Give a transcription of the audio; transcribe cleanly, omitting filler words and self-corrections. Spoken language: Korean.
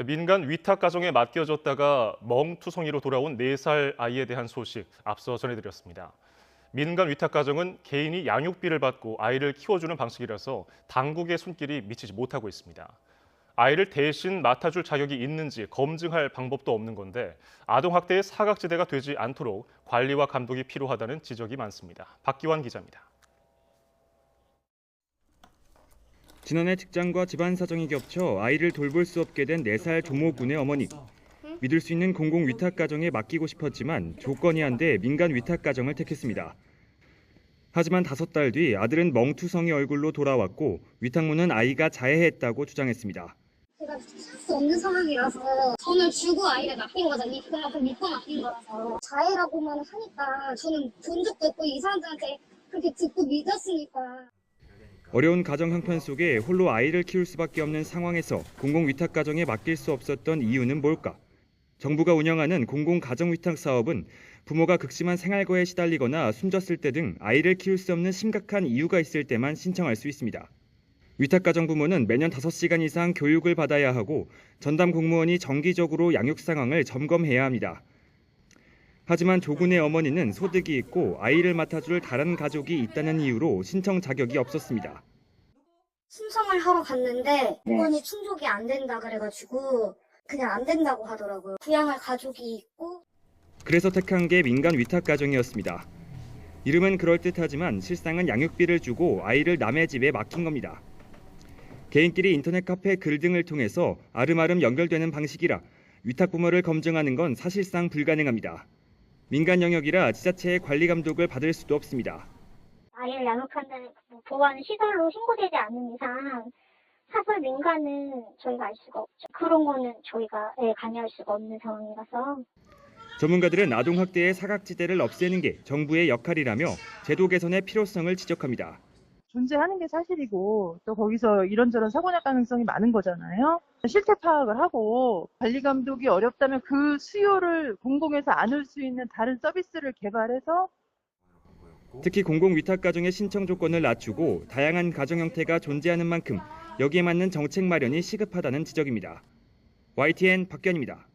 민간 위탁 가정에 맡겨졌다가 멍투성이로 돌아온 4살 아이에 대한 소식 앞서 전해드렸습니다. 민간 위탁 가정은 개인이 양육비를 받고 아이를 키워주는 방식이라서 당국의 손길이 미치지 못하고 있습니다. 아이를 대신 맡아줄 자격이 있는지 검증할 방법도 없는 건데 아동학대의 사각지대가 되지 않도록 관리와 감독이 필요하다는 지적이 많습니다. 박기환 기자입니다. 지난해 직장과 집안 사정이 겹쳐 아이를 돌볼 수 없게 된 4살 조모 군의 어머니. 믿을 수 있는 공공 위탁 가정에 맡기고 싶었지만 조건이 안 돼 민간 위탁 가정을 택했습니다. 하지만 5달 뒤 아들은 멍투성이 얼굴로 돌아왔고 위탁무는 아이가 자해했다고 주장했습니다. 제가 할 수 없는 상황이라서 돈을 주고 아이를 맡긴 거잖아요. 그만큼 믿고 맡긴 거라서 자해라고만 하니까 저는 본 적도 없고 이 사람들한테 그렇게 듣고 믿었으니까. 어려운 가정 형편 속에 홀로 아이를 키울 수밖에 없는 상황에서 공공 위탁 가정에 맡길 수 없었던 이유는 뭘까? 정부가 운영하는 공공 가정 위탁 사업은 부모가 극심한 생활고에 시달리거나 숨졌을 때 등 아이를 키울 수 없는 심각한 이유가 있을 때만 신청할 수 있습니다. 위탁가정 부모는 매년 5시간 이상 교육을 받아야 하고 전담 공무원이 정기적으로 양육 상황을 점검해야 합니다. 하지만 조 군의 어머니는 소득이 있고 아이를 맡아줄 다른 가족이 있다는 이유로 신청 자격이 없었습니다. 신청을 하러 갔는데 조건이 충족이 안 된다 그래가지고 그냥 안 된다고 하더라고요. 부양할 가족이 있고. 그래서 택한 게 민간 위탁가정이었습니다. 이름은 그럴듯하지만 실상은 양육비를 주고 아이를 남의 집에 맡긴 겁니다. 개인끼리 인터넷 카페 글 등을 통해서 아름아름 연결되는 방식이라 위탁부모를 검증하는 건 사실상 불가능합니다. 민간 영역이라 지자체의 관리 감독을 받을 수도 없습니다. 아이를 양육하는 보호하는 시설로 신고되지 않는 이상 사설 민간은 저희가 알 수가 없죠. 그런 거는 저희가 관여할 수가 없는 상황이라서. 전문가들은 아동학대의 사각지대를 없애는 게 정부의 역할이라며 제도 개선의 필요성을 지적합니다. 존재하는 게 사실이고 또 거기서 이런저런 사고 날 가능성이 많은 거잖아요. 실태 파악을 하고 관리 감독이 어렵다면 그 수요를 공공에서 안을 수 있는 다른 서비스를 개발해서 특히 공공위탁가정의 신청 조건을 낮추고 다양한 가정 형태가 존재하는 만큼 여기에 맞는 정책 마련이 시급하다는 지적입니다. YTN 박견입니다.